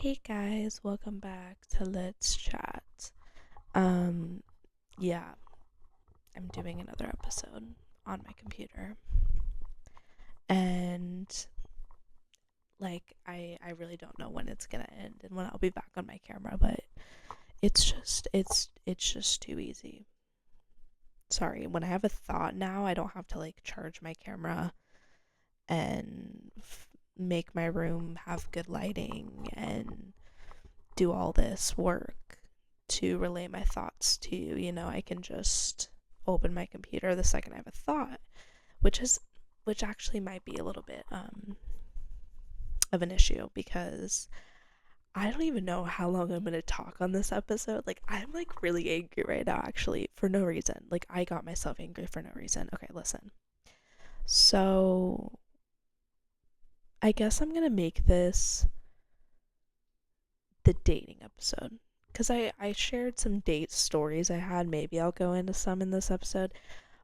Hey guys, welcome back to Let's Chat. Um, yeah, I'm doing another episode on my computer. And I really don't know when it's gonna end and when I'll be back on my camera, but it's just too easy. Sorry, when I have a thought now, I don't have to charge my camera and make my room have good lighting and do all this work to relay my thoughts to you. I can just open my computer the second I have a thought, which actually might be a little bit of an issue because I don't even know how long I'm going to talk on this episode. I'm really angry right now, actually, for no reason. I got myself angry for no reason. Okay, listen. So, I guess I'm going to make this the dating episode because I shared some date stories I had. Maybe I'll go into some in this episode.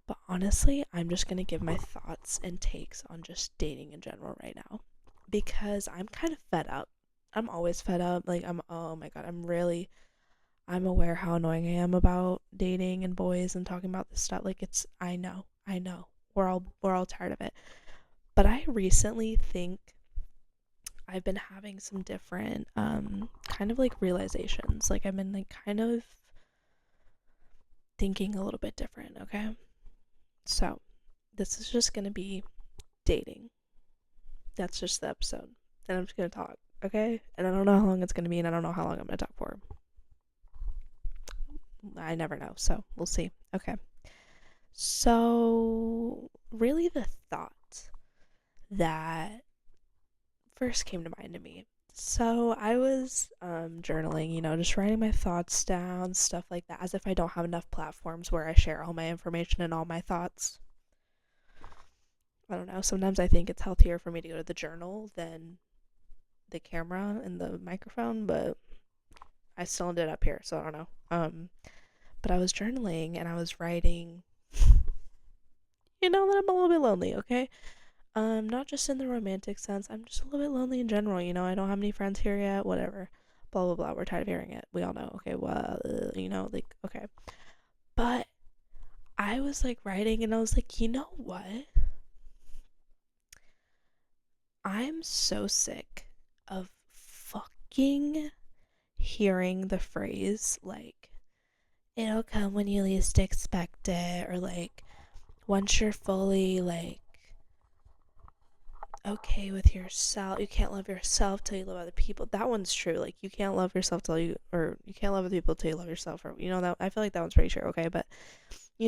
But honestly, I'm just going to give my thoughts and takes on just dating in general right now because I'm kind of fed up. I'm always fed up. Oh my God, I'm aware how annoying I am about dating and boys and talking about this stuff. I know. We're all tired of it. But I recently think I've been having some different kind of realizations. I've been kind of thinking a little bit different, okay? So, this is just going to be dating. That's just the episode. And I'm just going to talk, okay? And I don't know how long it's going to be, and I don't know how long I'm going to talk for. I never know, so we'll see. Okay. So, really, the thought that first came to mind to me. So, I was journaling, just writing my thoughts down, stuff like that, as if I don't have enough platforms where I share all my information and all my thoughts. I don't know. Sometimes I think it's healthier for me to go to the journal than the camera and the microphone, but I still ended up here, so I don't know. But I was journaling and I was writing, that I'm a little bit lonely, okay? Not just in the romantic sense. I'm just a little bit lonely in general, I don't have any friends here yet, whatever. Blah, blah, blah. We're tired of hearing it. We all know. Okay, well, okay. But I was writing and I was like, you know what? I'm so sick of fucking hearing the phrase it'll come when you least expect it, or once you're fully okay with yourself, you can't love yourself till you love other people. That one's true. You can't love yourself till you can't love other people till you love yourself, or that I feel like that one's pretty true. Okay, but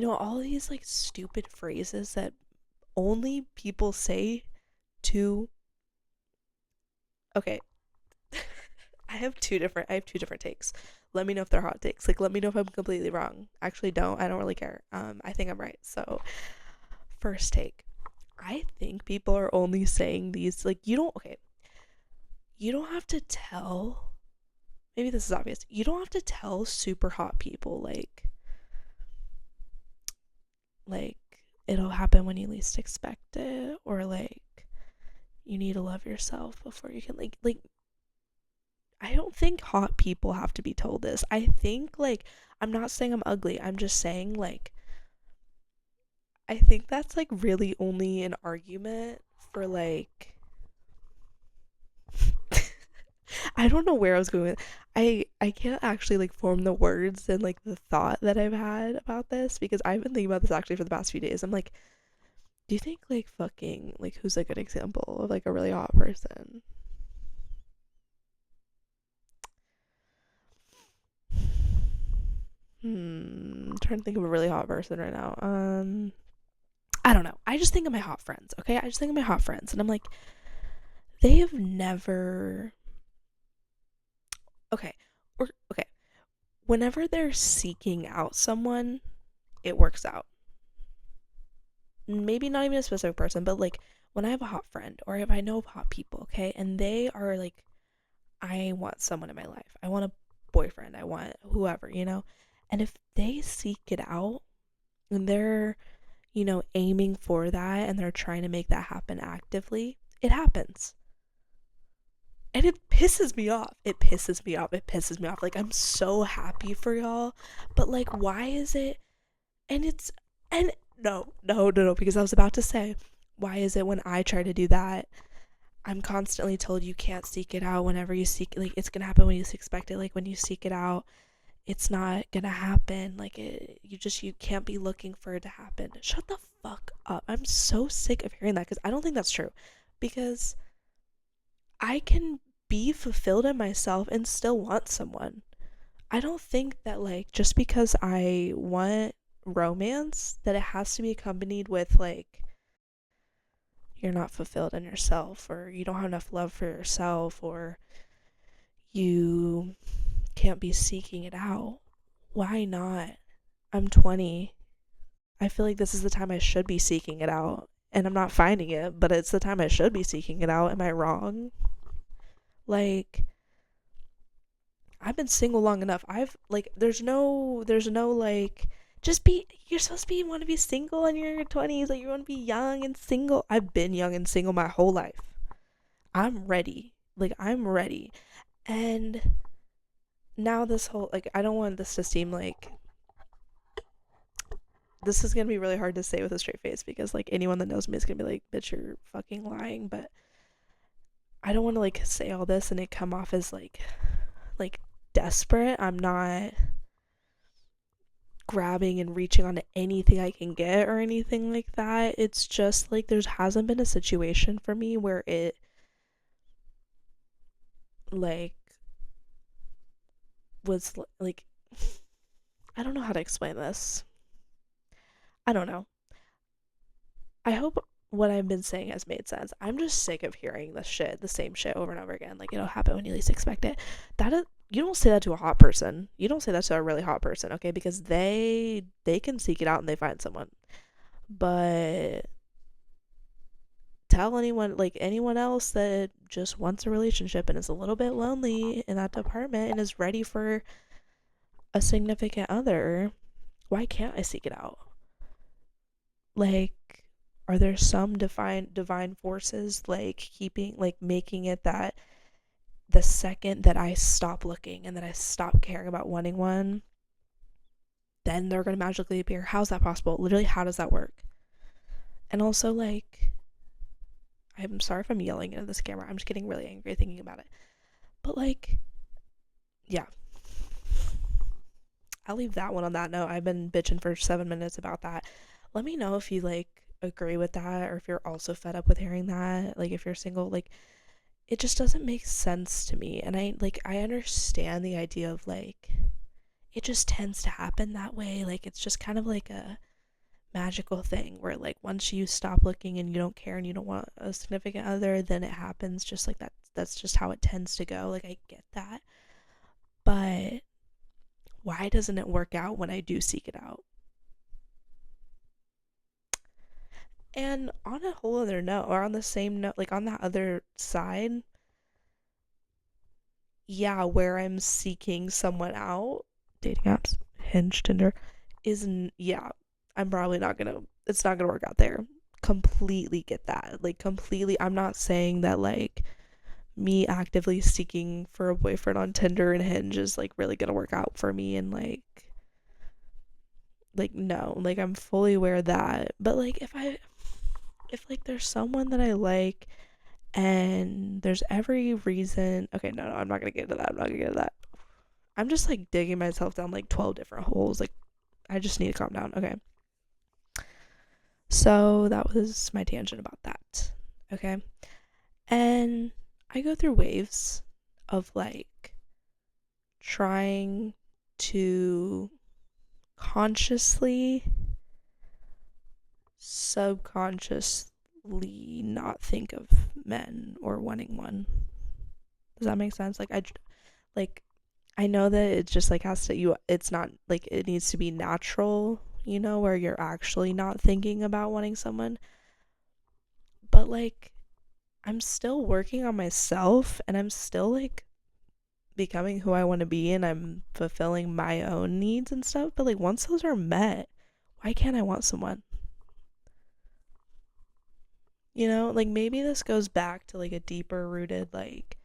all these stupid phrases that only people say to okay. I have two different takes. Let me know if they're hot takes. Let me know if I'm completely wrong. Actually, I don't really care. I think I'm right. So, first take. I think people are only saying these you don't have to tell, maybe this is obvious. You don't have to tell super hot people like it'll happen when you least expect it, or you need to love yourself before you can I don't think hot people have to be told this. I think I'm not saying I'm ugly. I'm just saying I think that's really only an argument for I don't know where I was going with. I can't actually form the words and the thought that I've had about this because I've been thinking about this actually for the past few days. I'm do you think fucking who's a good example of a really hot person? I'm trying to think of a really hot person right now. I don't know. I just think of my hot friends, okay? I just think of my hot friends and I'm they have never okay. Okay. Whenever they're seeking out someone, it works out. Maybe not even a specific person, but when I have a hot friend or if I know of hot people, okay, and they are I want someone in my life. I want a boyfriend. I want whoever, And if they seek it out and they're, aiming for that and they're trying to make that happen actively, it happens. And it pisses me off. It pisses me off. It pisses me off. Like, I'm so happy for y'all, but like, why is it? And it's, and no, no, no, no, because I was about to say, why is it when I try to do that, I'm constantly told you can't seek it out whenever you seek, like, it's gonna happen when you expect it. Like, when you seek it out, it's not gonna happen. Like, you can't be looking for it to happen. Shut the fuck up. I'm so sick of hearing that because I don't think that's true. Because I can be fulfilled in myself and still want someone. I don't think that, like, just because I want romance, that it has to be accompanied with, like, you're not fulfilled in yourself, or you don't have enough love for yourself, or you can't be seeking it out. Why not? I'm 20. I feel like this is the time I should be seeking it out. And I'm not finding it, but it's the time I should be seeking it out. Am I wrong? Like, I've been single long enough. I've like there's no like just be you're supposed to be want to be single in your 20s, like you want to be young and single. I've been young and single my whole life. I'm ready. Like I'm ready. And now this whole like I don't want this to seem like this is going to be really hard to say with a straight face because like anyone that knows me is going to be like bitch you're fucking lying, but I don't want to like say all this and it come off as like desperate. I'm not grabbing and reaching onto anything I can get or anything like that. It's just like there hasn't been a situation for me where it like was like I don't know how to explain this. I don't know. I hope what I've been saying has made sense. I'm just sick of hearing the same shit over and over again. Like it'll happen when you least expect it. That is, you don't say that to a hot person. You don't say that to a really hot person, okay? Because they can seek it out and they find someone. But tell anyone else that just wants a relationship and is a little bit lonely in that department and is ready for a significant other, why can't I seek it out? Like, are there some divine forces like keeping like making it that the second that I stop looking and that I stop caring about wanting one, then they're gonna magically appear? How's that possible? Literally, how does that work? And also, like, I'm sorry if I'm yelling into this camera. I'm just getting really angry thinking about it. But like, yeah, I'll leave that one on that note. I've been bitching for 7 minutes about that. Let me know if you like agree with that or if you're also fed up with hearing that. Like if you're single, like it just doesn't make sense to me. And I understand the idea of like it just tends to happen that way. Like it's just kind of like a magical thing where like once you stop looking and you don't care and you don't want a significant other, then it happens just like that. That's just how it tends to go. Like I get that. But why doesn't it work out when I do seek it out? And on a whole other note, or on the same note, like on that other side, yeah, where I'm seeking someone out, dating apps, Hinge, Tinder, yeah, I'm probably not gonna, it's not gonna work out there. Completely get that. Like, completely, I'm not saying that, like, me actively seeking for a boyfriend on Tinder and Hinge is, like, really gonna work out for me and, like, no, like, I'm fully aware of that. But, like, if like there's someone that I like and there's every reason, okay, no, I'm not gonna get into that. I'm not gonna get into that. I'm just like digging myself down like 12 different holes. Like I just need to calm down. Okay. So that was my tangent about that. Okay. And I go through waves of like trying to consciously, subconsciously not think of men or wanting one. Does that make sense? Like I know that it just like has to you it's not like it needs to be natural, where you're actually not thinking about wanting someone. But like I'm still working on myself and I'm still like becoming who I want to be and I'm fulfilling my own needs and stuff. But like once those are met, why can't I want someone? Like maybe this goes back to like a deeper rooted like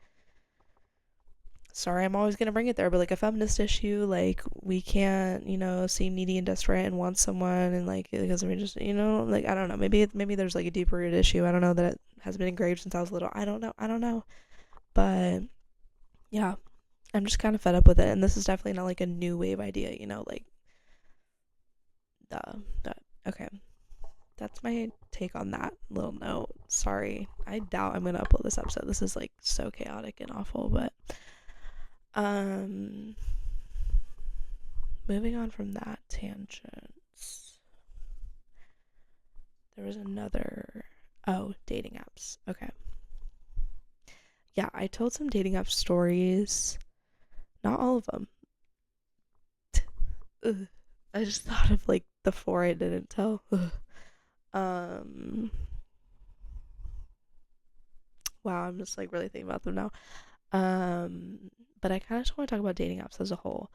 sorry, I'm always gonna bring it there, but like a feminist issue, like we can't, seem needy and desperate and want someone, and like because we just, like I don't know, maybe there's like a deeper rooted issue. I don't know that it has been engraved since I was little. I don't know, but yeah, I'm just kind of fed up with it, and this is definitely not like a new wave idea, like the okay. That's my take on that little note. Sorry, I doubt I'm gonna upload this episode. This is like so chaotic and awful, but um moving on from that tangent, there was another. Oh, dating apps. Okay. Yeah, I told some dating app stories. Not all of them. Ugh. I just thought of like the four I didn't tell. Ugh. Um. Wow, I'm just like really thinking about them now. But I kind of just want to talk about dating apps as a whole.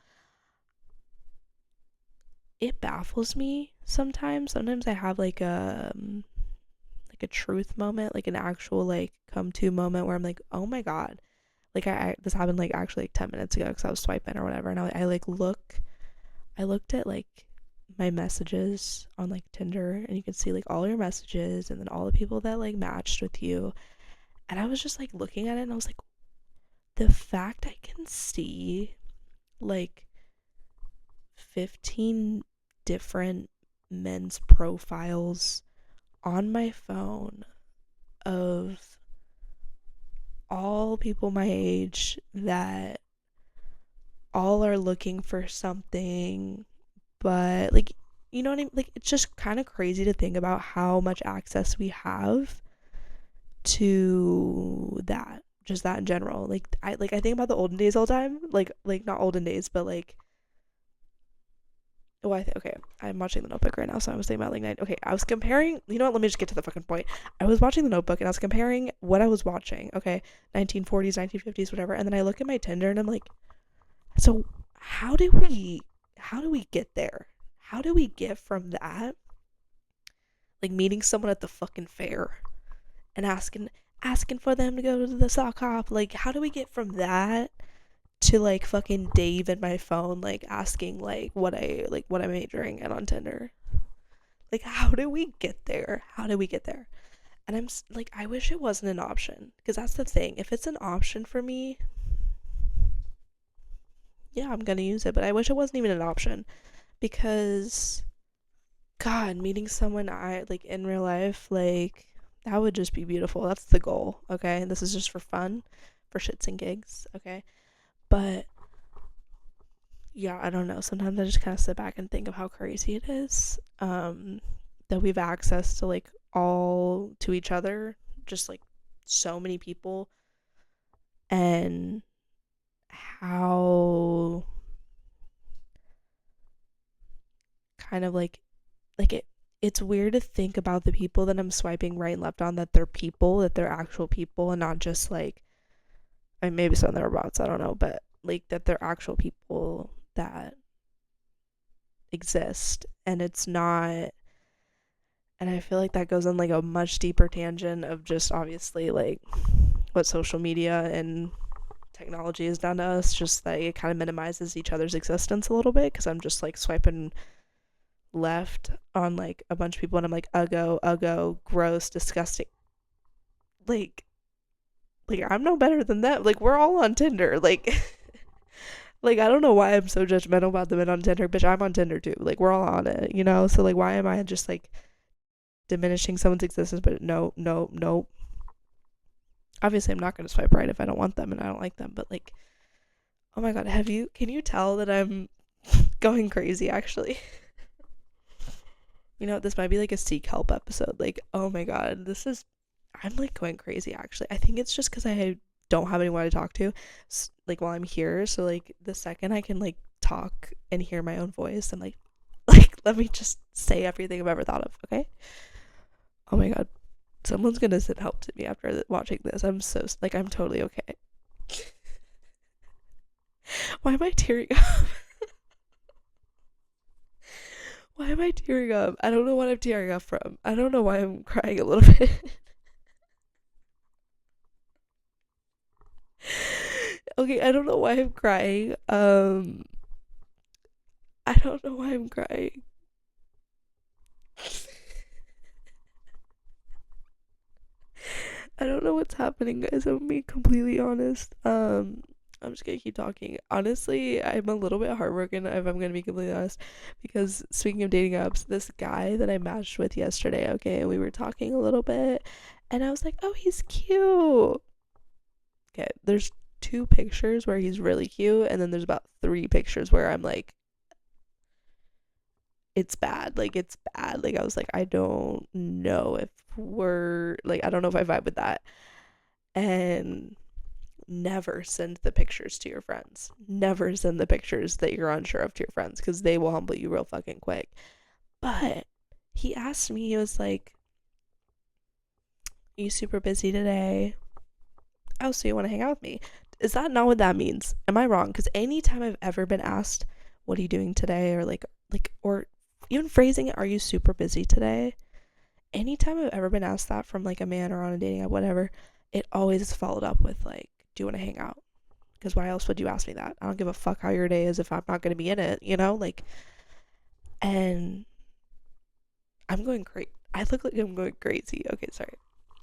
It baffles me sometimes. Sometimes I have like a truth moment, like an actual like come to moment where I'm like, oh my god, like I this happened like actually like 10 minutes ago because I was swiping or whatever, and I looked at like my messages on like Tinder, and you can see like all your messages and then all the people that like matched with you, and I was just like looking at it and I was like, the fact I can see like 15 different men's profiles on my phone of all people my age that all are looking for something, but like, you know what I mean? Like, it's just kind of crazy to think about how much access we have to that, just that in general. I think about the olden days all the time, like not olden days, but like, oh, okay, I'm watching The Notebook right now, so I was thinking about okay, I was comparing, you know what, let me just get to the fucking point. I was watching The Notebook and I was comparing what I was watching, okay, 1940s, 1950s, whatever, and then I look at my Tinder and I'm like, so how do we get there? How do we get from that, like meeting someone at the fucking fair and asking for them to go to the sock hop, like how do we get from that to like fucking Dave in my phone, like asking what I'm majoring in on Tinder. Like, how do we get there? How do we get there? And like, I wish it wasn't an option, because that's the thing. If it's an option for me, yeah, I'm gonna use it. But I wish it wasn't even an option, because God, meeting someone I like in real life, like that would just be beautiful. That's the goal. Okay, this is just for fun, for shits and gigs. Okay, but yeah, I don't know. Sometimes I just kind of sit back and think of how crazy it is, that we have access to like all to each other, just like so many people, and how kind of like it's weird to think about the people that I'm swiping right and left on, that they're people, that they're actual people, and not just like, I mean, maybe some of them are bots, I don't know, but like that they're actual people that exist, and it's not. And I feel like that goes on like a much deeper tangent of just obviously like what social media and technology has done to us, just that it kind of minimizes each other's existence a little bit, because I'm just like swiping left on like a bunch of people and I'm like, uggo, gross, disgusting. Like I'm no better than them. Like, we're all on Tinder. Like like I don't know why I'm so judgmental about the men on Tinder. Bitch, I'm on Tinder too. Like, we're all on it, So like, why am I just like diminishing someone's existence? But no. Obviously, I'm not gonna swipe right if I don't want them and I don't like them. But like, oh my god, can you tell that I'm going crazy actually? This might be like a seek help episode. Like, oh my god, I'm like going crazy actually. I think it's just because I don't have anyone to talk to, like while I'm here. So like the second I can like talk and hear my own voice, I'm like let me just say everything I've ever thought of. Okay. Oh my god, someone's gonna send help to me after watching this. I'm so like, I'm totally okay. Why am I tearing up? Why am I tearing up? I don't know what I'm tearing up from. I don't know why I'm crying a little bit. Okay, I don't know why I'm crying. I don't know why I'm crying. I don't know what's happening, guys. I'm being completely honest. I'm just gonna keep talking. Honestly, I'm a little bit heartbroken if I'm gonna be completely honest. Because speaking of dating apps, this guy that I matched with yesterday, okay, and we were talking a little bit, and I was like, oh, he's cute. Okay, there's two pictures where he's really cute, and then there's about three pictures where I'm like, it's bad. Like, it's bad. Like, I was like, I don't know if we're, like, I don't know if I vibe with that. And never send the pictures to your friends. Never send the pictures that you're unsure of to your friends because they will humble you real fucking quick. But he asked me, he was like, are you super busy today? Oh, so you want to hang out with me? Is that not what that means? Am I wrong? Because anytime I've ever been asked, what are you doing today? Or or even phrasing it, are you super busy today? Anytime I've ever been asked that from like a man or on a dating app, whatever, it always is followed up with like, do you want to hang out? Because why else would you ask me that? I don't give a fuck how your day is if I'm not going to be in it, you know? Like, and I'm going crazy. I look like I'm going crazy. Okay, sorry.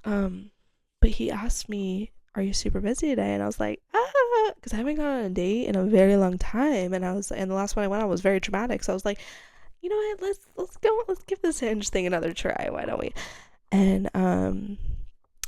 Um, but he asked me, are you super busy today? And I was like, because I haven't gone on a date in a very long time. And the last one I went on was very traumatic. So I was like, you know what? Let's give this hinge thing another try. Why don't we? And,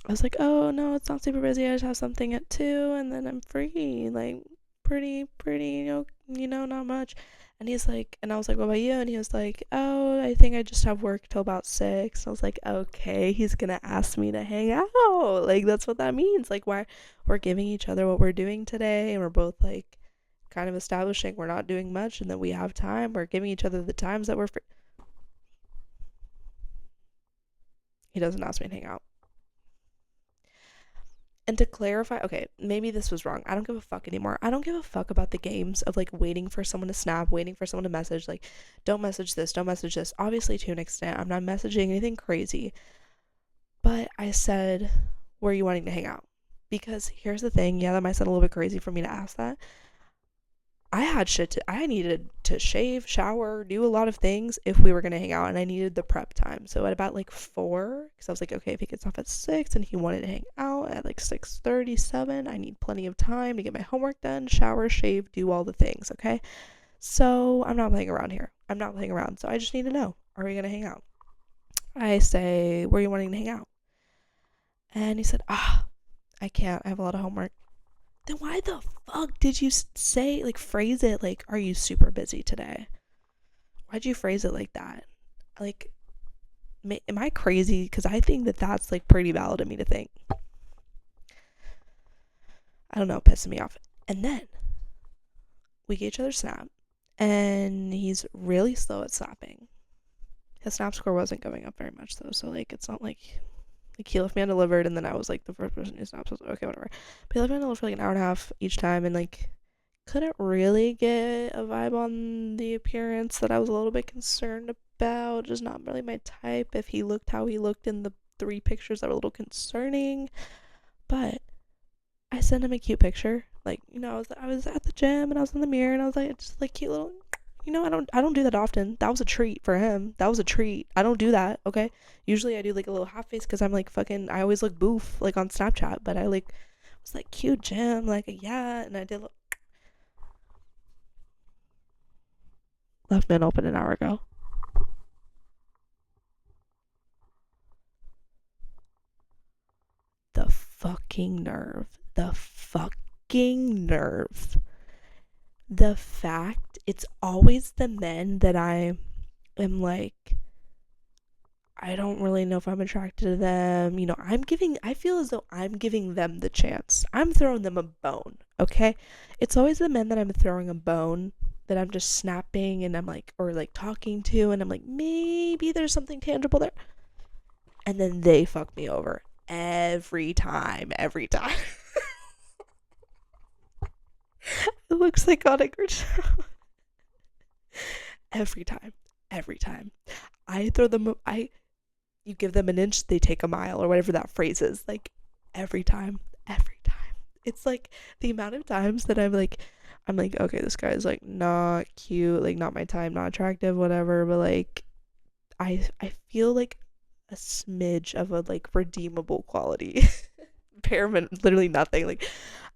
I was like, oh no, it's not super busy. I just have something at 2 and then I'm free. Like, pretty, not much. And he's like, and I was like, what about you? And he was like, oh, I think I just have work till about 6. I was like, okay, he's gonna ask me to hang out. Like, that's what that means. Like, why we're giving each other what we're doing today, and we're both like kind of establishing we're not doing much and that we have time. We're giving each other the times that we're free. He doesn't ask me to hang out. And to clarify, okay, maybe this was wrong. I don't give a fuck anymore. I don't give a fuck about the games of like waiting for someone to snap, waiting for someone to message. Like, don't message this, don't message this. Obviously, to an extent, I'm not messaging anything crazy. But I said, where are you wanting to hang out? Because here's the thing, yeah, that might sound a little bit crazy for me to ask that. I needed to shave, shower, do a lot of things if we were going to hang out, and I needed the prep time. So at about like 4, because I was like, okay, if he gets off at 6 and he wanted to hang out at like 6:37, I need plenty of time to get my homework done, shower, shave, do all the things, okay? So I'm not playing around here. I'm not playing around. So I just need to know, are we going to hang out? I say, where are you wanting to hang out? And he said, I can't. I have a lot of homework. Then why the fuck did you say, like, phrase it like, are you super busy today? Why'd you phrase it like that? Like, am I crazy? Because I think that that's, like, pretty valid of me to think. I don't know, pissing me off. And then we get each other snap, and he's really slow at snapping. His snap score wasn't going up very much, though, so, like, it's not like he left me undelivered, and then I was like the first person who snapped. So I was like, okay, whatever. But he left me undelivered for like an hour and a half each time, and like couldn't really get a vibe on the appearance that I was a little bit concerned about. Just not really my type. If he looked how he looked in the 3 pictures that were a little concerning, but I sent him a cute picture. Like, I was at the gym and I was in the mirror and I was like, just like cute little. I don't do that often. That was a treat for him. That was a treat. I don't do that, okay? Usually I do like a little half face because I'm like fucking, I always look boof like on Snapchat, but I like was like cute gym, like yeah, and I did left man open an hour ago. The fucking nerve. The fucking nerve. The fact it's always the men that I am like, I don't really know if I'm attracted to them. I feel as though I'm giving them the chance. I'm throwing them a bone, okay? It's always the men that I'm throwing a bone, that I'm just snapping and I'm like, or like talking to, and I'm like, maybe there's something tangible there. And then they fuck me over every time. It looks psychotic or every time. Every time. I throw them, you give them an inch, they take a mile, or whatever that phrase is. Like, every time. It's like the amount of times that I'm like, okay, this guy's like not cute, like not my type, not attractive, whatever, but like I feel like a smidge of a like redeemable quality. Literally nothing. Like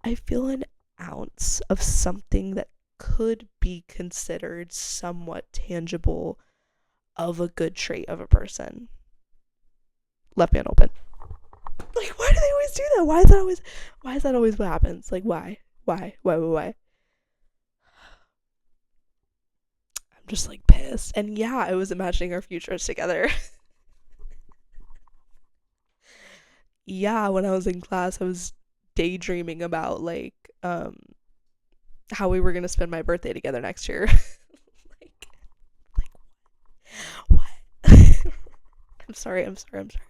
I feel an ounce of something that could be considered somewhat tangible of a good trait of a person. Left hand open. Like why do they always do that? Why is that always what happens? Like why? I'm just like pissed. And yeah, I was imagining our futures together. Yeah, when I was in class, I was daydreaming about like how we were gonna spend my birthday together next year. like what? I'm sorry.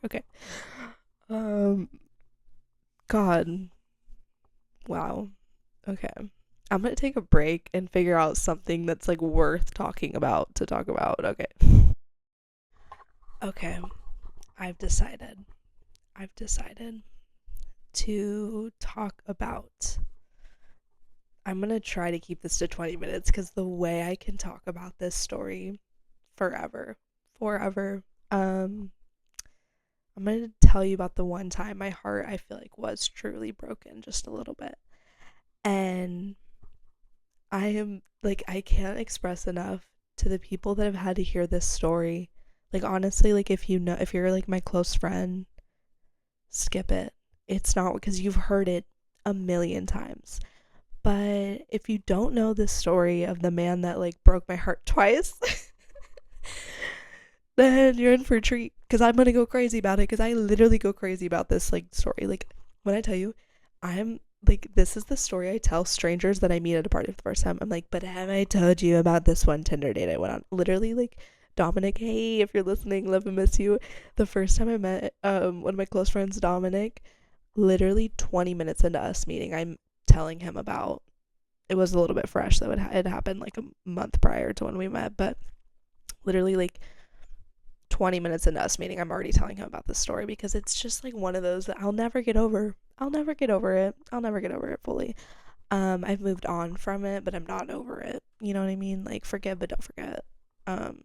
Okay. Um God. Wow. Okay. I'm gonna take a break and figure out something that's like worth talking about to talk about. Okay. Okay. I've decided. I've decided to talk about. I'm gonna try to keep this to 20 minutes because the way I can talk about this story forever, forever. Um, I'm gonna tell you about the one time my heart I feel like was truly broken just a little bit. And I am like, I can't express enough to the people that have had to hear this story. Like, honestly, like, if you're like my close friend, skip it. It's not because you've heard it a million times. But if you don't know this story of the man that like broke my heart twice, then you're in for a treat because I'm gonna go crazy about it because I literally go crazy about this like story. Like when I tell you, I'm like this is the story I tell strangers that I meet at a party for the first time. I'm like, but have I told you about this one Tinder date I went on? Literally like Dominic, hey, if you're listening, love and miss you. The first time I met one of my close friends, Dominic, literally 20 minutes into us meeting, I'm telling him about it was a little bit fresh though it happened like a month prior to when we met, but literally like 20 minutes into us meeting, I'm already telling him about this story because it's just like one of those that I'll never get over. I'll never get over it fully. I've moved on from it, but I'm not over it. You know what I mean? Like forgive but don't forget. Um,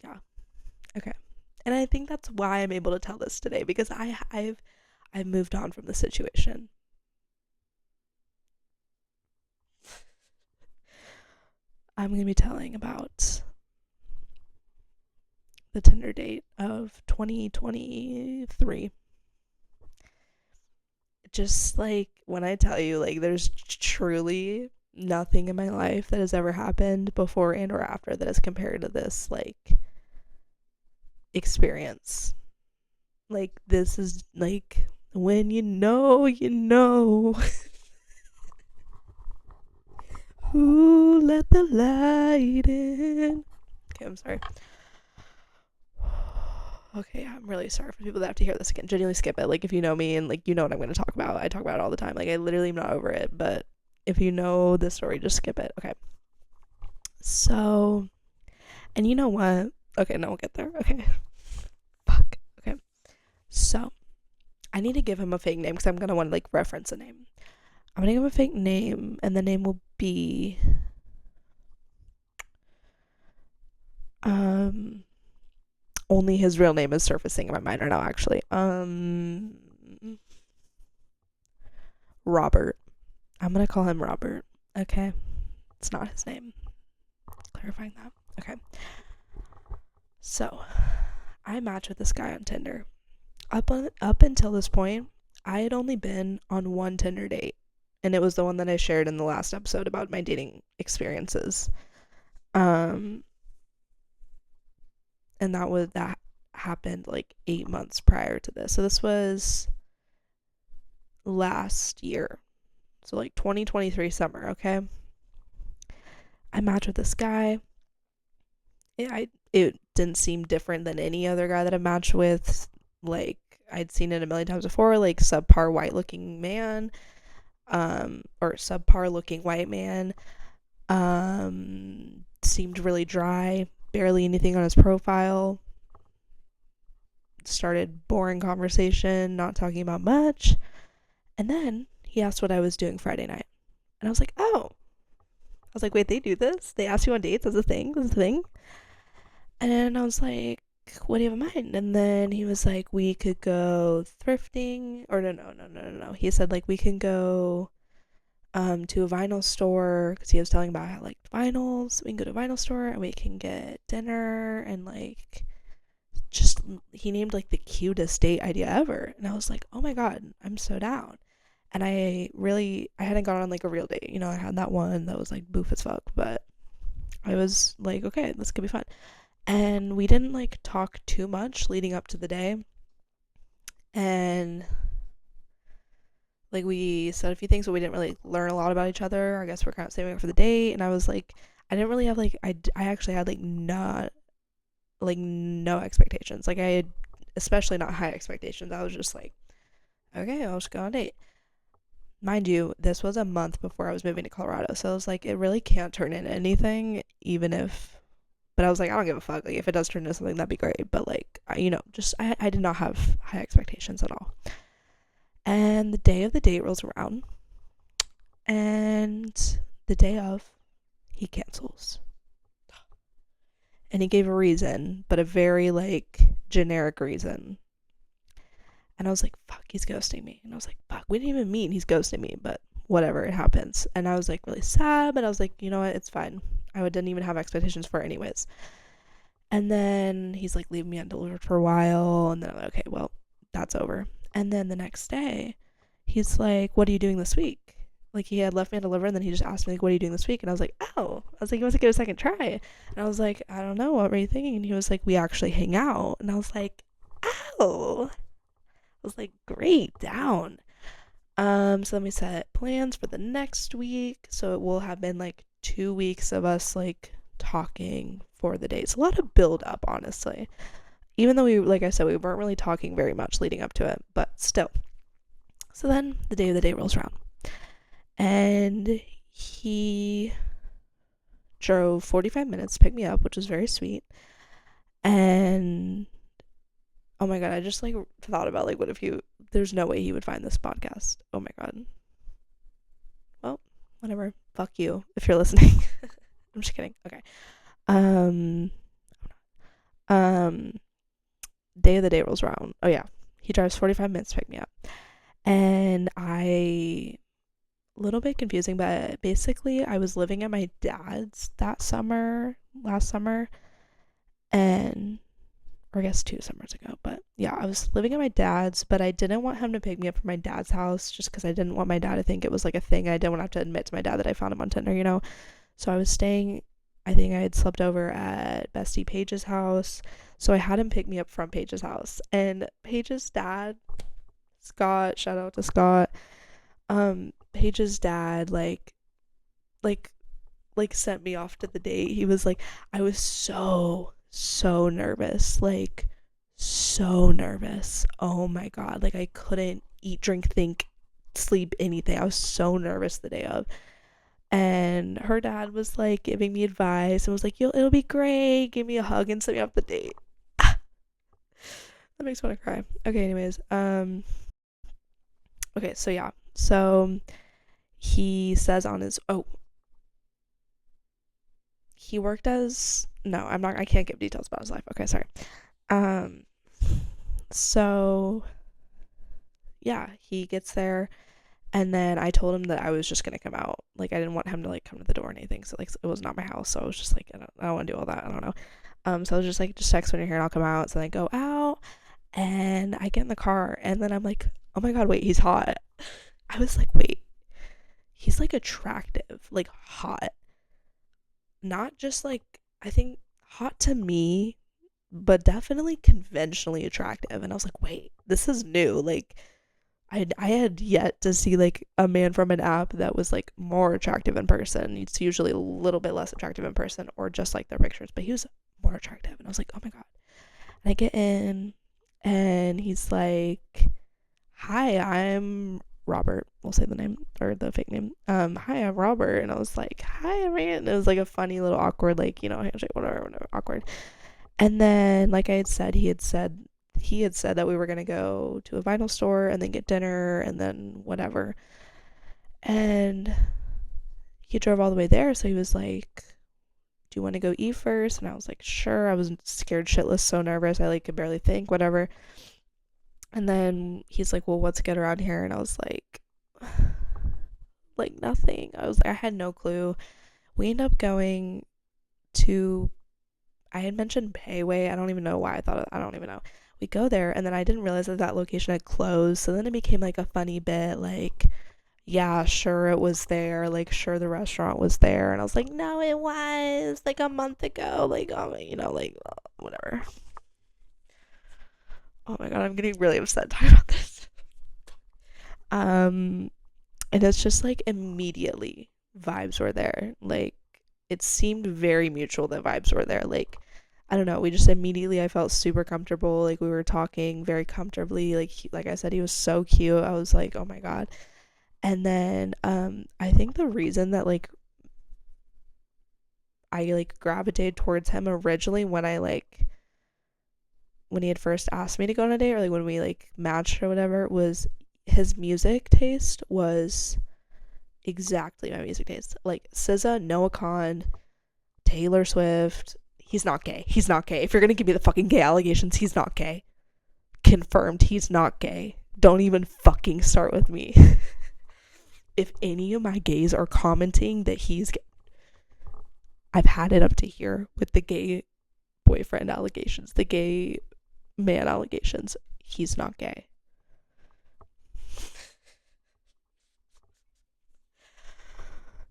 yeah. Okay. And I think that's why I'm able to tell this today because I've moved on from the situation. I'm gonna be telling about the Tinder date of 2023. Just like when I tell you, like, there's truly nothing in my life that has ever happened before and or after that is compared to this, like, experience. Like, this is like when you know, you know. Ooh, let the light in. Okay, I'm sorry. Okay, I'm really sorry for people that have to hear this again. Genuinely skip it. Like, if you know me and, like, you know what I'm going to talk about. I talk about it all the time. Like, I literally am not over it. But if you know this story, just skip it. Okay. So, and you know what? Okay, no, we'll get there. Okay. Fuck. Okay. So, I need to give him a fake name because I'm going to want to, like, reference a name. I'm going to give him a fake name, and the name will be, only his real name is surfacing in my mind right now, actually. Robert. I'm gonna call him Robert. Okay. It's not his name. Clarifying that. Okay. So, I matched with this guy on Tinder. Up until this point, I had only been on one Tinder date, and it was the one that I shared in the last episode about my dating experiences. Um, and that happened like 8 months prior to this. So this was last year. So like 2023 summer, okay? I matched with this guy. It didn't seem different than any other guy that I matched with. Like I'd seen it a million times before, like subpar white looking man, or subpar looking white man. Seemed really dry, barely anything on his profile. Started boring conversation, not talking about much. And then he asked what I was doing Friday night. And I was like, oh. I was like, wait, they do this? They ask you on dates as a thing? As a thing? And I was like, what do you have in mind? And then he was like, we could go thrifting. Or no. He said, like, we can go to a vinyl store because he was telling about how I liked vinyls. We can go to a vinyl store and we can get dinner and like just he named like the cutest date idea ever. And I was like, oh my god, I'm so down. And I hadn't gone on like a real date. I had that one that was like boof as fuck, but I was like, okay, this could be fun. And we didn't like talk too much leading up to the day. And like we said a few things, but we didn't really learn a lot about each other. I guess we're kind of saving it for the date. And I was like, I didn't really have like I actually had like not like no expectations. Like I had especially not high expectations. I was just like, okay, I'll just go on a date. Mind you, this was a month before I was moving to Colorado, so I was like, it really can't turn into anything, even if. But I was like, I don't give a fuck. Like, if it does turn into something, that'd be great. But like, I did not have high expectations at all. And the day of the date rolls around, and the day of, he cancels. And he gave a reason, but a very like generic reason. And I was like, fuck, he's ghosting me. And I was like, fuck, we didn't even meet. He's ghosting me, but whatever, it happens. And I was like really sad, but I was like, you know what, it's fine. I didn't even have expectations for it anyways. And then he's like leaving me undelivered for a while. And then I'm like, okay, well, that's over. And then the next day, he's like, what are you doing this week? Like he had left me undelivered, and then he just asked me like, what are you doing this week? And I was like, oh. I was like, you want to give it a second try? And I was like, I don't know, what were you thinking? And he was like, we actually hang out. And I was like, oh. I was like, great, down. So then we set plans for the next week. So it will have been like 2 weeks of us like talking for the dates. A lot of build up, honestly. Even though like I said, we weren't really talking very much leading up to it, but still. So then the day of the date rolls around. And he drove 45 minutes to pick me up, which was very sweet. And oh my god, I just like thought about like what if there's no way he would find this podcast. Oh my god. Well, whatever. Fuck you if you're listening. I'm just kidding. Okay. Um day of the day rolls around. Oh yeah. He drives 45 minutes to pick me up. And a little bit confusing, but basically I was living at my dad's last summer, and or I guess 2 summers ago. But yeah, I was living at my dad's, but I didn't want him to pick me up from my dad's house just because I didn't want my dad to think it was like a thing. I didn't want to have to admit to my dad that I found him on Tinder. So I was staying, I think I had slept over at Bestie Paige's house. So I had him pick me up from Paige's house. And Paige's dad, Scott, shout out to Scott, Paige's dad, like sent me off to the date. He was like, I was so nervous, like so nervous. Oh my god, like I couldn't eat, drink, think, sleep, anything. I was so nervous the day of. And her dad was like giving me advice and was like, it'll be great, give me a hug and send me off the date. That makes me want to cry. Okay, anyways, okay, so yeah, so he says on his he worked as I can't give details about his life. Okay, sorry. So yeah, he gets there, and then I told him that I was just gonna come out. Like I didn't want him to like come to the door or anything. So like it was not my house. So I was just like, I don't want to do all that. I don't know. So I was just like, just text when you're here and I'll come out. So then I go out, and I get in the car, and then I'm like, oh my god, wait, he's hot. I was like, wait, he's like attractive, like hot. Not just like, I think hot to me, but definitely conventionally attractive. And I was like, wait, this is new. Like I had yet to see like a man from an app that was like more attractive in person. It's usually a little bit less attractive in person or just like their pictures, but he was more attractive. And I was like, oh my god. And I get in, and he's like, hi, I'm Robert. We'll say the name or the fake name. Hi, I'm Robert. And I was like, hi, man. It was like a funny little awkward, like, handshake, whatever, awkward. And then, like I had said, he had said that we were gonna go to a vinyl store and then get dinner and then whatever. And he drove all the way there, so he was like, do you want to go eat first? And I was like, sure. I was scared shitless, so nervous. I like could barely think, whatever. And then he's like, well, what's good around here? And I was like nothing. I was like, I had no clue. We ended up going to, I had mentioned Payway. I don't even know why I thought of, I don't even know. We go there, and then I didn't realize that that location had closed. So then it became like a funny bit, like, yeah, sure it was there. Like, sure the restaurant was there. And I was like, no, it was like a month ago. Like, oh, like, whatever. Oh my god, I'm getting really upset talking about this. Um, and it's just like immediately vibes were there. Like, it seemed very mutual that vibes were there. Like, I don't know, we just immediately, I felt super comfortable. Like, we were talking very comfortably. Like, like I said, he was so cute. I was like, oh my god. And then I think the reason that like I like gravitated towards him originally when I like when he had first asked me to go on a date, or like when we like matched or whatever, was his music taste was exactly my music taste. Like SZA, Noah Khan, Taylor Swift. He's not gay. He's not gay. If you're gonna give me the fucking gay allegations, he's not gay. Confirmed, he's not gay. Don't even fucking start with me. If any of my gays are commenting that he's gay, I've had it up to here with the gay boyfriend allegations, the gay man allegations. He's not gay.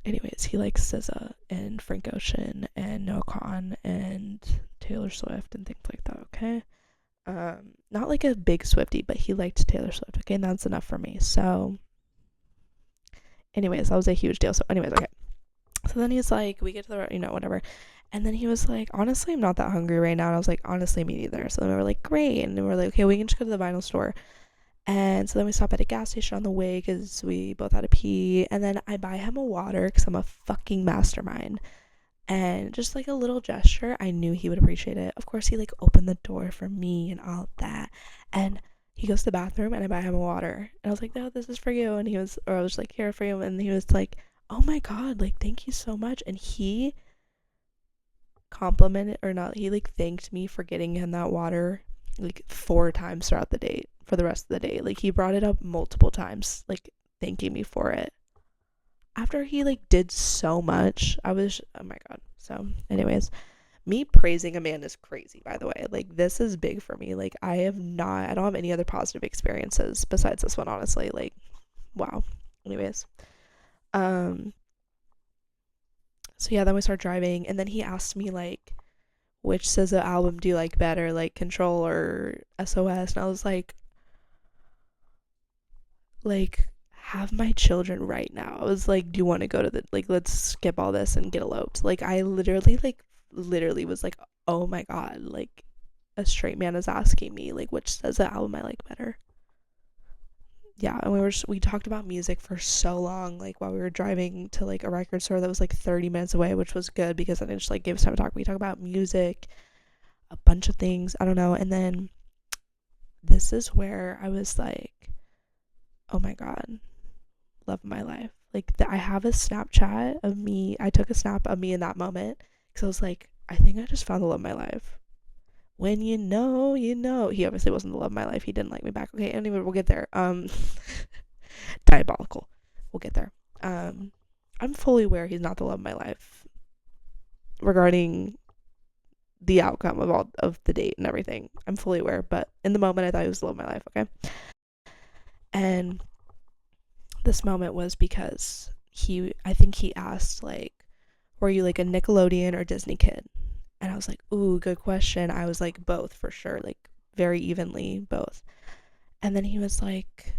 Anyways, he likes SZA and Frank Ocean and Noah Khan and Taylor Swift and things like that, okay? Not like a big Swiftie, but he liked Taylor Swift, okay? And that's enough for me. So, anyways, that was a huge deal. So, anyways, okay. So then he's like, we get to the, whatever. And then he was like, honestly, I'm not that hungry right now. And I was like, honestly, me neither. So then we were like, great. And then we are like, okay, we can just go to the vinyl store. And so then we stop at a gas station on the way because we both had to pee. And then I buy him a water because I'm a fucking mastermind. And just like a little gesture, I knew he would appreciate it. Of course, he like opened the door for me and all of that. And he goes to the bathroom and I buy him a water. And I was like, no, this is for you. And he was, or I was like, here for you. And he was like, oh my God, like, thank you so much. And he complimented, or not, he like thanked me for getting him that water like 4 times throughout the date for the rest of the day. Like, he brought it up multiple times, like thanking me for it. After he like did so much, I was, oh my God. So, anyways, me praising a man is crazy, by the way. Like, this is big for me. Like, I don't have any other positive experiences besides this one, honestly. Like, wow. Anyways, um, so yeah, then we start driving, and then he asked me like, which SZA album do you like better, like Control or SOS? And I was like, have my children right now. I was like, do you want to go to the, like, let's skip all this and get eloped. Like, I literally was like, oh my God, like, a straight man is asking me, like, which SZA album I like better. Yeah, and we talked about music for so long, like while we were driving to like a record store that was like 30 minutes away, which was good because then it just like gave us time to talk. We talk about music, a bunch of things, I don't know. And then this is where I was like, oh my God, love of my life. Like, I have a Snapchat of me. I took a snap of me in that moment because I was like, I think I just found the love of my life. When you know, you know. He obviously wasn't the love of my life. He didn't like me back. Okay, anyway, we'll get there. Diabolical. We'll get there. I'm fully aware he's not the love of my life regarding the outcome of all of the date and everything. I'm fully aware, but in the moment I thought he was the love of my life, okay? And this moment was because I think he asked like, were you like a Nickelodeon or Disney kid? And I was like, ooh, good question. I was like, both for sure, like very evenly both. And then he was like,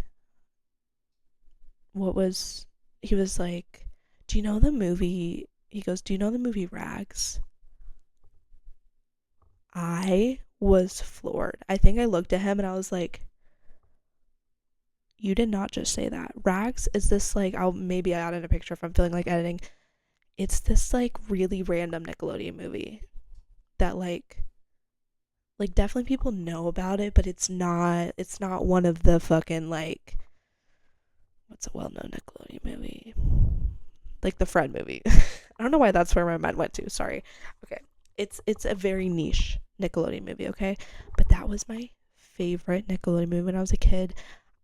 he was like, do you know the movie? He goes, do you know the movie Rags? I was floored. I think I looked at him and I was like, you did not just say that. Rags is this like, maybe I added a picture if I'm feeling like editing. It's this like really random Nickelodeon movie that like definitely people know about it, but it's not one of the fucking like What's a well-known Nickelodeon movie? Like the Friend movie. I don't know why that's where my mind went to. Sorry. Okay. It's a very niche Nickelodeon movie, okay? But that was my favorite Nickelodeon movie when I was a kid.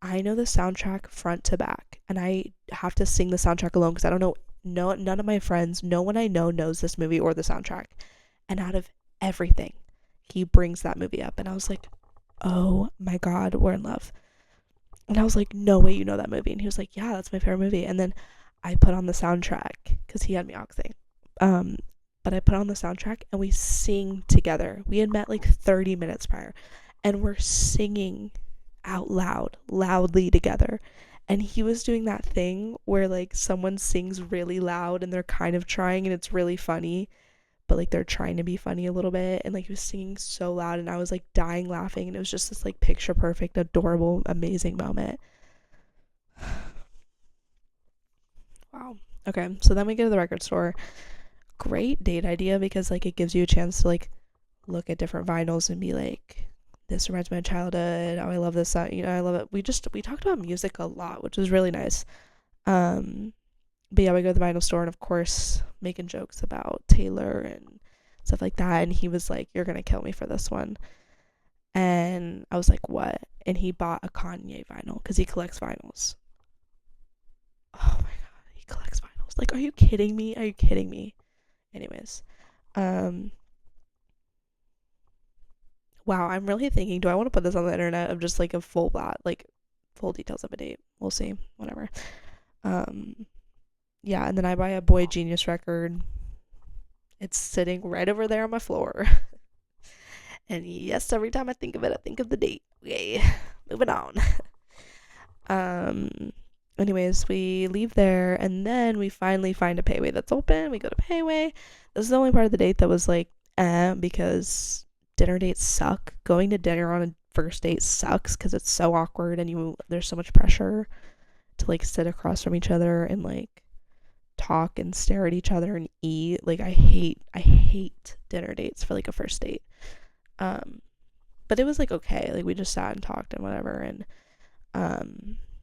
I know the soundtrack front to back, and I have to sing the soundtrack alone because I don't know, no, none of my friends, no one I know knows this movie or the soundtrack. And out of everything, he brings that movie up, and I was like, oh my god, we're in love. And I was like, no way you know that movie. And he was like, yeah, that's my favorite movie. And then I put on the soundtrack because he had me oxing. Um, but I put on the soundtrack and we sing together. We had met like 30 minutes prior and we're singing out loud, loudly together. And he was doing that thing where like someone sings really loud and they're kind of trying and it's really funny, but like they're trying to be funny a little bit. And like he was singing so loud and I was like dying laughing and it was just this like picture perfect, adorable, amazing moment. Wow. Okay, so then we go to the record store. Great date idea because like it gives you a chance to like look at different vinyls and be like, this reminds me of childhood. Oh, I love this song. I love it. We talked about music a lot, which was really nice. Um, but yeah, we go to the vinyl store and of course making jokes about Taylor and stuff like that. And he was like, "You're gonna kill me for this one." And I was like, "What?" And he bought a Kanye vinyl because he collects vinyls. Oh my god, he collects vinyls. Like, are you kidding me? Are you kidding me? Anyways, um, wow, I'm really thinking, do I want to put this on the internet of just like a full blot, like full details of a date? We'll see. Whatever. Um, yeah, and then I buy a Boy Genius record. It's sitting right over there on my floor. And yes, every time I think of it, I think of the date. Okay, moving on. um, anyways, we leave there and then we finally find a Payway that's open. We go to Payway. This is the only part of the date that was like, because dinner dates suck. Going to dinner on a first date sucks because it's so awkward and there's so much pressure to like sit across from each other and like talk and stare at each other and eat. Like I hate dinner dates for like a first date. Um, but it was like okay. Like we just sat and talked and whatever and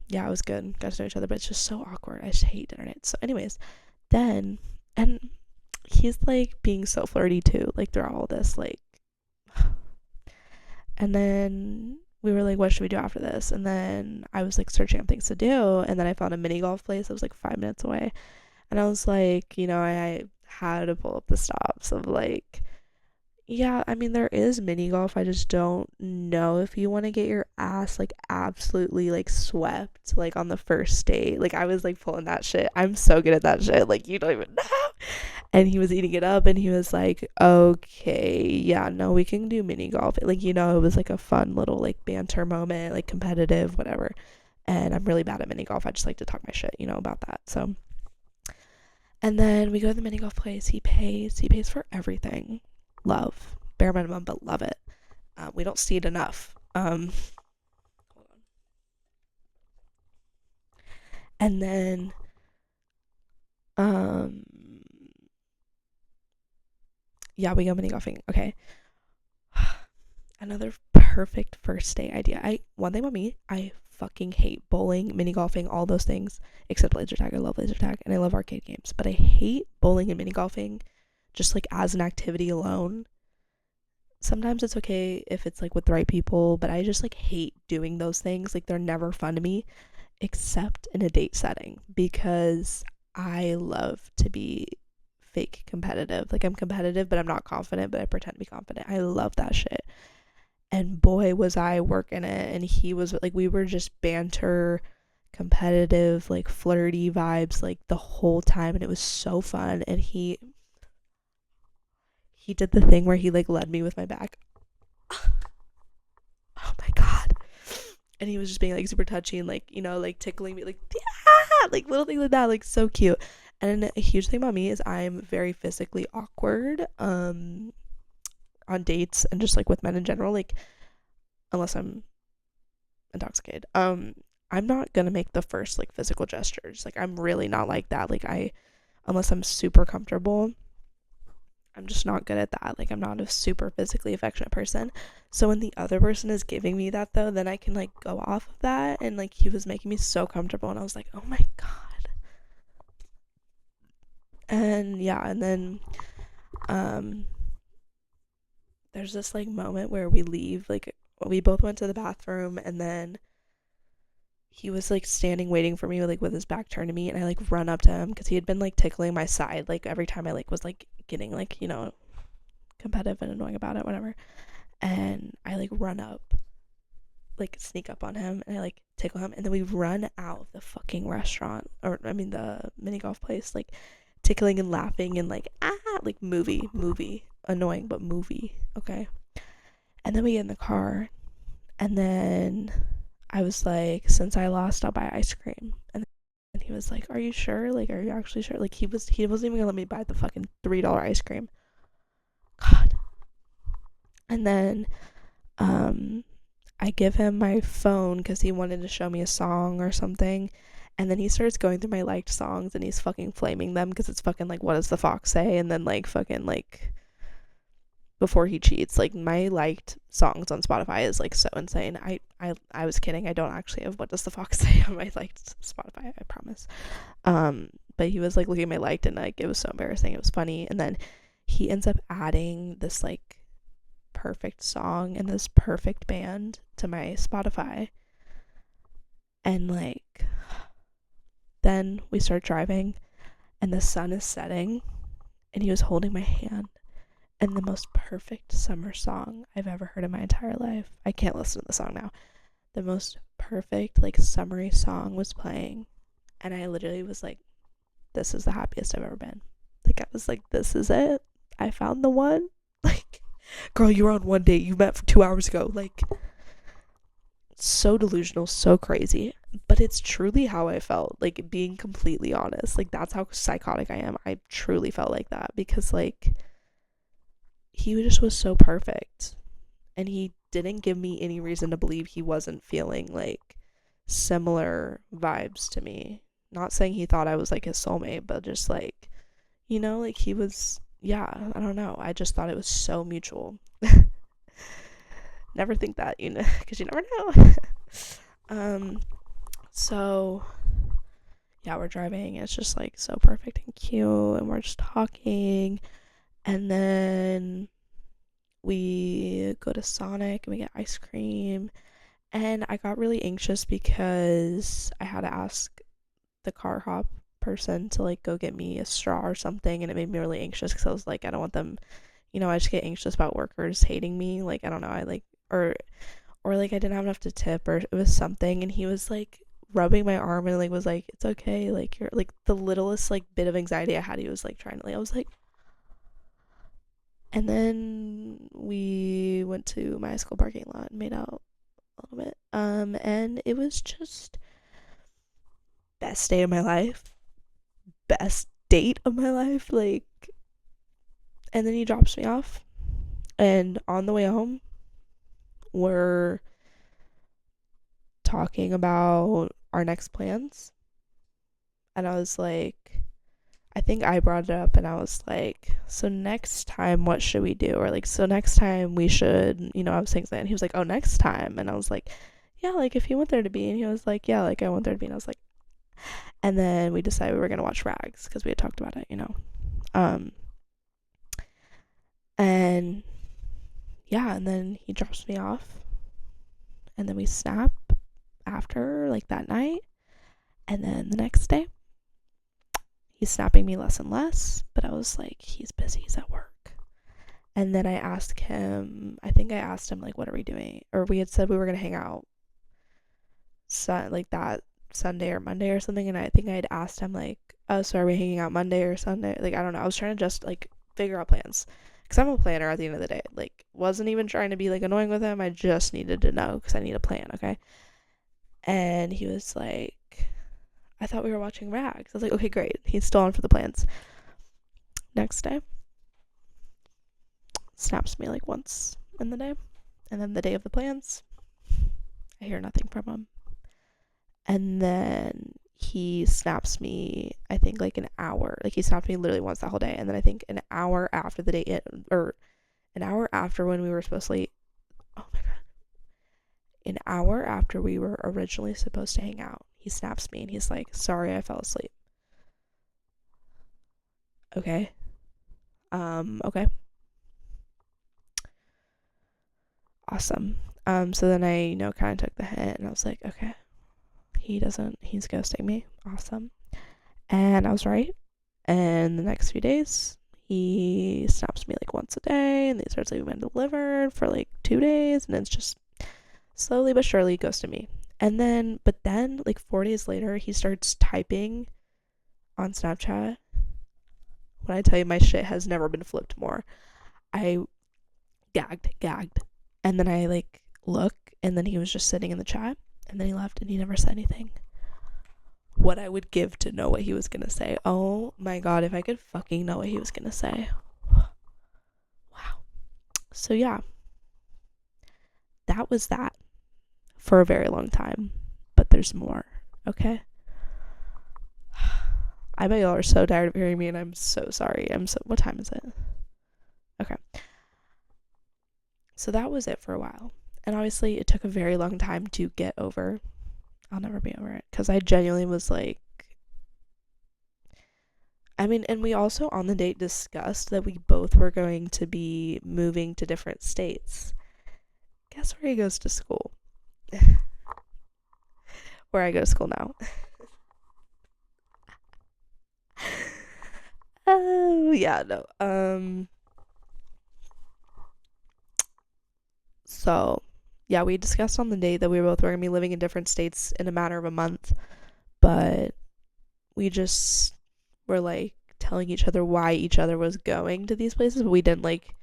yeah, it was good. Got to know each other, but it's just so awkward. I just hate dinner dates. So anyways, then and he's like being so flirty too, like throughout all this, like and then we were like, what should we do after this? And then I was like searching up things to do and then I found a mini golf place that was like 5 minutes away. And I was like, I had to pull up the stops of like, yeah, I mean, there is mini golf. I just don't know if you want to get your ass like absolutely like swept like on the first date. Like, I was like pulling that shit. I'm so good at that shit. Like, you don't even know. And he was eating it up and he was like, okay, yeah, no, we can do mini golf. Like, it was like a fun little like banter moment, like competitive, whatever. And I'm really bad at mini golf. I just like to talk my shit, about that. So, and then we go to the mini golf place. He pays for everything. Love, bare minimum, but love it. We don't see it enough. Hold on. And then, um, yeah, we go mini golfing. Okay. Another perfect first date idea. One thing about me, I fucking hate bowling, mini golfing, all those things, except laser tag. I love laser tag and I love arcade games, but I hate bowling and mini golfing just like as an activity alone. Sometimes it's okay if it's like with the right people, but I just like hate doing those things. Like they're never fun to me except in a date setting because I love to be fake competitive. Like I'm competitive, but I'm not confident, but I pretend to be confident. I love that shit. And boy, was I working it. And he was like, we were just banter, competitive, like flirty vibes like the whole time. And it was so fun. And he did the thing where he like led me with my back. Oh my god. And he was just being like super touchy and like, like tickling me, like, yeah, like little things like that, like so cute. And a huge thing about me is I'm very physically awkward on dates and just like with men in general, like unless I'm intoxicated. I'm not gonna make the first like physical gestures. Like I'm really not like that. Like unless I'm super comfortable, I'm just not good at that. Like, I'm not a super physically affectionate person. So when the other person is giving me that, though, then I can, like, go off of that. And, like, he was making me so comfortable. And I was like, oh my God. And, yeah. And then, there's this, like, moment where we leave. Like, we both went to the bathroom. And then he was, like, standing waiting for me, like, with his back turned to me. And I, like, run up to him because he had been, like, tickling my side, like, every time I, like, was, like, getting, like, you know, competitive and annoying about it, whatever. And I, like, run up, like, sneak up on him, and I, like, tickle him, and then we run out of the fucking restaurant, or I mean the mini golf place, like, tickling and laughing and, like, like, movie annoying, but movie, okay. And then we get in the car, and then I was like, since I lost, I'll buy ice cream. And he was like, are you sure? Like, are you actually sure? Like, he wasn't even gonna let me buy the fucking $3 ice cream. God. And then I give him my phone because he wanted to show me a song or something. And then he starts going through my liked songs and he's fucking flaming them because it's fucking like, what does the fox say? And then, like, fucking, like, before he cheats, like, my liked songs on Spotify is, like, so insane. I was kidding. I don't actually have what does the fox say on my liked Spotify, I promise. But he was, like, looking at my liked and, like, it was so embarrassing. It was funny. And then he ends up adding this, like, perfect song and this perfect band to my Spotify. And, like, then we start driving and the sun is setting and he was holding my hand and the most perfect summer song I've ever heard in my entire life. I can't listen to the song now. The most perfect, like, summery song was playing and I literally was like, this is the happiest I've ever been. Like, I was like, this is it. I found the one. Like, girl, you were on one date. You met for 2 hours ago. Like, so delusional, so crazy. But it's truly how I felt. Like, being completely honest. Like, that's how psychotic I am. I truly felt like that. Because, like, he just was so perfect. And he didn't give me any reason to believe he wasn't feeling, like, similar vibes to me. Not saying he thought I was, like, his soulmate. But just, like, you know, like, he was... Yeah, I don't know. I just thought it was so mutual. Never think that, you know, because you never know. So, yeah, we're driving. It's just, like, so perfect and cute. And we're just talking. And then we go to Sonic and we get ice cream. And I got really anxious because I had to ask the car hop person to, like, go get me a straw or something, and it made me really anxious because I was like, I don't want them, you know, I just get anxious about workers hating me. Like, I don't know, I like, or like I didn't have enough to tip, or it was something. And he was, like, rubbing my arm and, like, was like, it's okay, like, you're, like, the littlest, like, bit of anxiety I had, he was, like, trying to, like, I was like. And then we went to my high school parking lot and made out a little bit, and it was just best day of my life, best date of my life, like. And then he drops me off, and on the way home we're talking about our next plans. And I was like, I think I brought it up, and I was like, so next time what should we do? Or, like, so next time we should, you know, I was saying something, and he was like, oh, next time. And I was like, yeah, like, if you want there to be. And he was like, yeah, like, I want there to be. And I was like, and then we decided we were gonna watch Rags because we had talked about it, you know. And yeah, and then he drops me off, and then we snap after, like, that night. And then the next day he's snapping me less and less, but I was like, he's busy, he's at work. And then I asked him, like, what are we doing? Or we had said we were gonna hang out like that Sunday or Monday or something, and I think I had asked him, like, oh, so are we hanging out Monday or Sunday? Like, I don't know, I was trying to just, like, figure out plans, because I'm a planner at the end of the day. Like, wasn't even trying to be, like, annoying with him. I just needed to know because I need a plan, okay? And he was like, I thought we were watching Rags. I was like, okay, great. He's still on for the plans. Next day, snaps me, like, once in the day. And then the day of the plans, I hear nothing from him. And then he snaps me I think like an hour. Like he snapped me literally once that whole day, and then I think an hour after the date, or an hour after when we were supposed to, oh my god, an hour after we were originally supposed to hang out, he snaps me and he's like, "Sorry, I fell asleep." Okay. Okay. Awesome. So then I, kind of took the hint and I was like, okay, he's ghosting me. Awesome. And I was right. And the next few days, he snaps me like once a day, and he starts leaving me delivered for like 2 days, and it's just slowly but surely ghosted me. But then, like 4 days later, he starts typing on Snapchat. When I tell you my shit has never been flipped more, I gagged. And then I like look, and then he was just sitting in the chat, and then he left, and he never said anything. What I would give to know what he was gonna say. Oh my god, if I could fucking know what he was gonna say. Wow. So yeah, that was that for a very long time. But there's more, okay? I bet y'all are so tired of hearing me, and I'm so sorry. What time is it? Okay. So that was it for a while. And obviously it took a very long time to get over. I'll never be over it. Because I genuinely was like, and we also on the date discussed that we both were going to be moving to different states. Guess where he goes to school? Where I go to school now. Oh, yeah, no. So, yeah, we discussed on the date that we both were going to be living in different states in a matter of a month, but we just were like telling each other why each other was going to these places, but we didn't like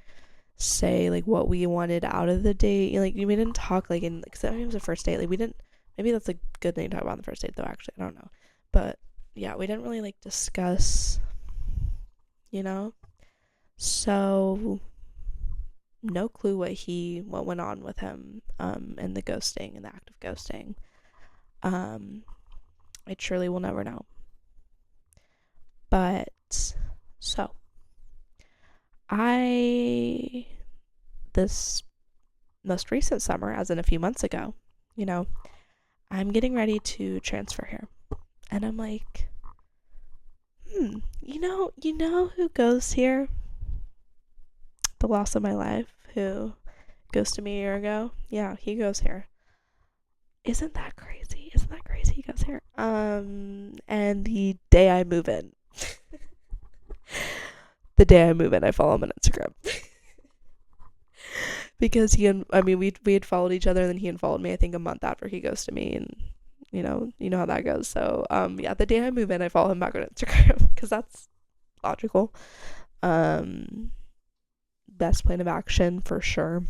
say like what we wanted out of the date. Like we didn't talk like in, because it was a first date. Like we didn't. Maybe that's a good thing to talk about on the first date, though. Actually, I don't know, but yeah, we didn't really like discuss, So no clue what went on with him, and the ghosting and the act of ghosting. I truly will never know. But so this most recent summer, as in a few months ago, I'm getting ready to transfer here. And I'm like, you know who goes here? The loss of my life, who ghosted me a year ago. Yeah, he goes here. Isn't that crazy? He goes here. And the day I move in, I follow him on Instagram. Because we had followed each other, and then he unfollowed me, I think, a month after he ghosted me, and you know how that goes. So yeah, the day I move in, I follow him back on Instagram because that's logical. Best plan of action for sure.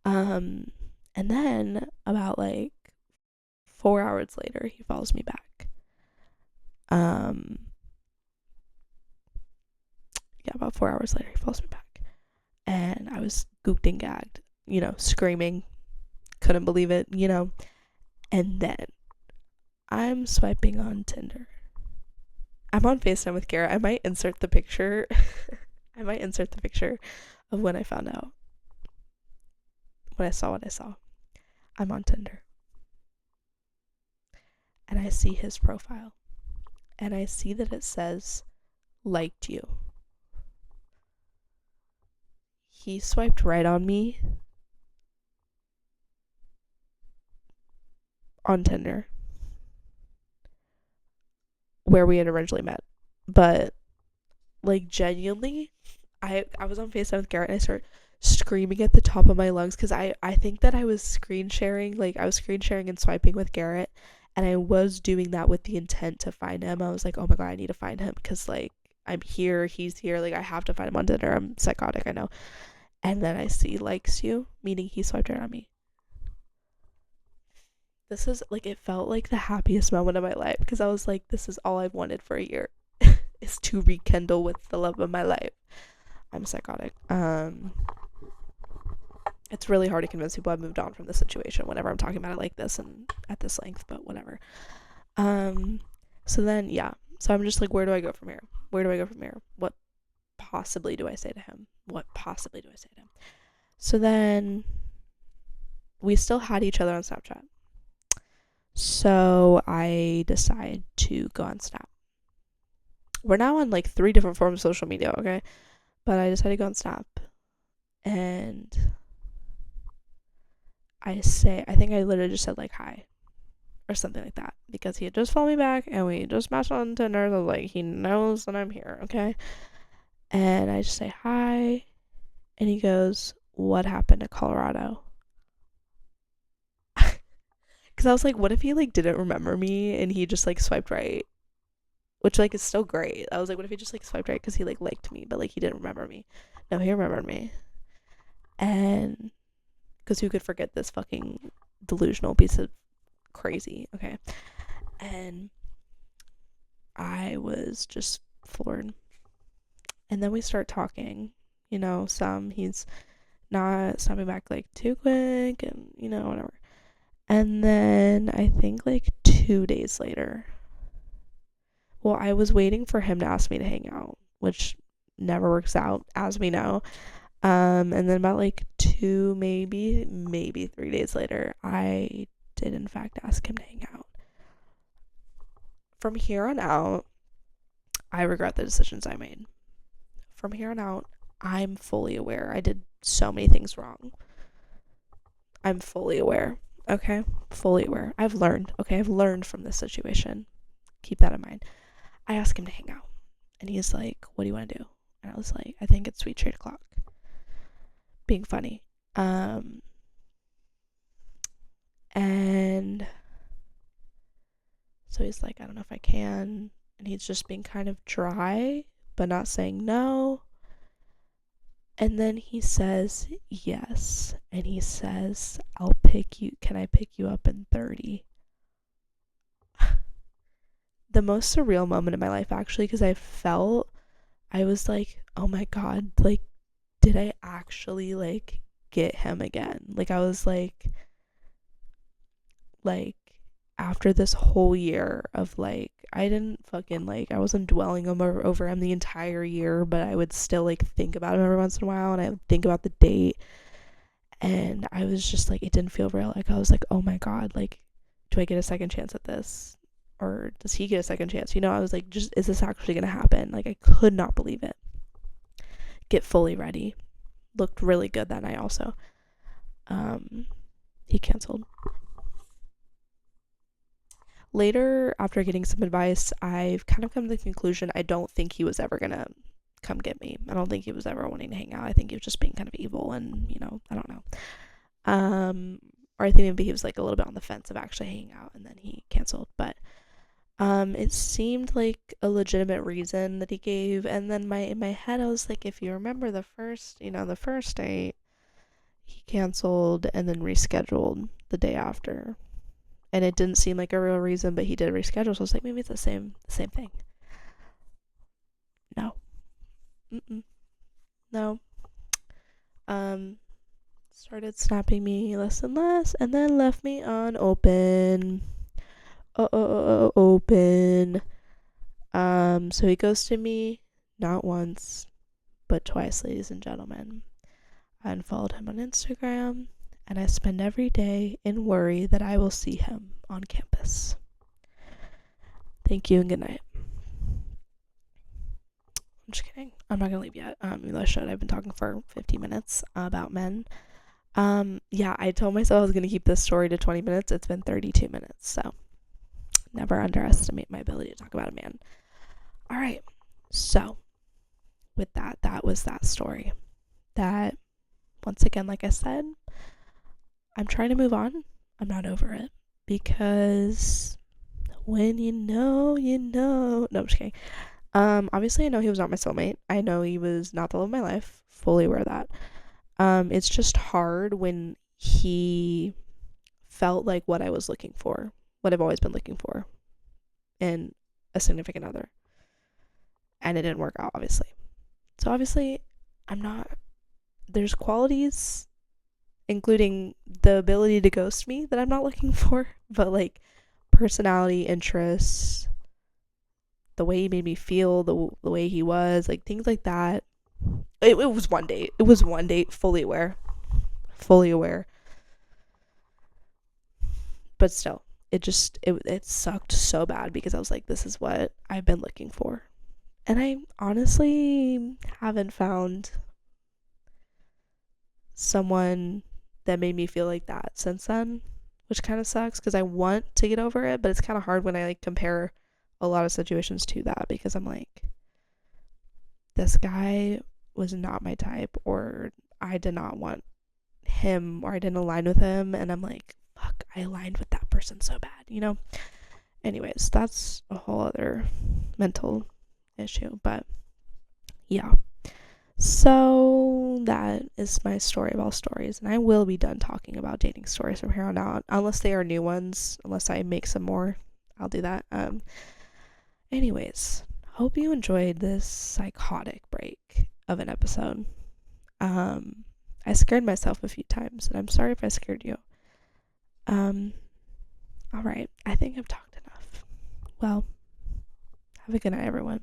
And then about like 4 hours later, he follows me back. Yeah, about 4 hours later, he follows me back, and I was gooped and gagged, screaming, couldn't believe it, and then I'm swiping on Tinder. I'm on FaceTime with Garrett. I might insert the picture. Of when I found out. When I saw what I saw. I'm on Tinder. And I see his profile. And I see that it says, liked you. He swiped right on me on Tinder, where we had originally met. But like genuinely, I was on FaceTime with Garrett, and I started screaming at the top of my lungs because I think that I was screen sharing and swiping with Garrett, and I was doing that with the intent to find him. I was like, oh my god, I need to find him because like I'm here, he's here, like I have to find him on Tinder. I'm psychotic, I know. And then I see likes you, meaning he swiped right on me. This is like, it felt like the happiest moment of my life because I was like, this is all I've wanted for a year is to rekindle with the love of my life. I'm psychotic. It's really hard to convince people I've moved on from this situation whenever I'm talking about it like this and at this length, but whatever. So then, yeah, So I'm just like, where do I go from here? Where do I go from here? What possibly do I say to him? What possibly do I say to him? So then we still had each other on Snapchat. So I decide to go on Snap. We're now on like 3 different forms of social media, okay? But I decided to go on Snap. And I think I literally just said like hi or something like that, because he had just followed me back and we just matched on Tinder. So I was like, he knows that I'm here, okay? And I just say hi, and he goes, what happened to Colorado? Because I was like, what if he like didn't remember me and he just like swiped right, which like is still great. I was like, what if he just like swiped right because he like liked me, but like he didn't remember me? No, he remembered me. And because who could forget this fucking delusional piece of crazy, okay? And I was just floored. And then we start talking, he's not snapping back like too quick, and whatever. And then I think like 2 days later, well, I was waiting for him to ask me to hang out, which never works out, as we know. And then about like 2, maybe 3 days later, I did in fact ask him to hang out. From here on out, I regret the decisions I made. From here on out, I'm fully aware I did so many things wrong. I'm fully aware, okay? Fully aware. I've learned from this situation. Keep that in mind. I asked him to hang out, and he's like, what do you want to do? And I was like, I think it's sweet 8 o'clock. Being funny. And so he's like, I don't know if I can. And he's just being kind of dry, but not saying no. And then he says yes. And he says, can I pick you up in 30? The most surreal moment in my life, actually, because I was like, oh my God, like, did I actually like get him again? Like, I was like after this whole year of like, I didn't fucking like, I wasn't dwelling over him the entire year, but I would still like think about him every once in a while, and I would think about the date, and I was just like, it didn't feel real. Like, I was like, oh my God, like, do I get a second chance at this? Or does he get a second chance? I was like, just, is this actually gonna happen? Like, I could not believe it. Get fully ready. Looked really good that night also. He canceled. Later, after getting some advice, I've kind of come to the conclusion I don't think he was ever gonna come get me. I don't think he was ever wanting to hang out. I think he was just being kind of evil, and I don't know. Or I think maybe he was like a little bit on the fence of actually hanging out, and then he canceled. But it seemed like a legitimate reason that he gave, and then in my head I was like, if you remember the first date, he canceled and then rescheduled the day after. And it didn't seem like a real reason, but he did reschedule. So I was like, maybe it's the same thing. No. No. Started snapping me less and less, and then left me on open. Open. So he ghosted me not once, but twice, ladies and gentlemen. I unfollowed him on Instagram, and I spend every day in worry that I will see him on campus. Thank you and good night. I'm just kidding. I'm not gonna leave yet. Even though I should. I've been talking for 15 minutes about men. Yeah, I told myself I was gonna keep this story to 20 minutes. It's been 32 minutes, so never underestimate my ability to talk about a man. All right. So, with that was that story. That, once again, like I said, I'm trying to move on. I'm not over it, because when you know. No, I'm just kidding. Obviously I know he was not my soulmate. I know he was not the love of my life. Fully aware of that. It's just hard when he felt like what I was looking for, what I've always been looking for in a significant other. And it didn't work out, obviously. So obviously, there's qualities, including the ability to ghost me, that I'm not looking for, but like personality, interests, the way he made me feel, the way he was, like things like that. It was one date. It was one date, fully aware. Fully aware. But still, it sucked so bad because I was like, this is what I've been looking for. And I honestly haven't found someone that made me feel like that since then, which kind of sucks because I want to get over it, but it's kind of hard when I like compare a lot of situations to that, because I'm like, this guy was not my type, or I did not want him, or I didn't align with him, and I'm like, fuck, I aligned with that person so bad, you know? Anyways, that's a whole other mental issue, but yeah. So that is my story of all stories, and I will be done talking about dating stories from here on out, unless they are new ones, unless I make some more, I'll do that. Anyways, hope you enjoyed this psychotic break of an episode. I scared myself a few times, and I'm sorry if I scared you. All right, I think I've talked enough. Well, have a good night, everyone.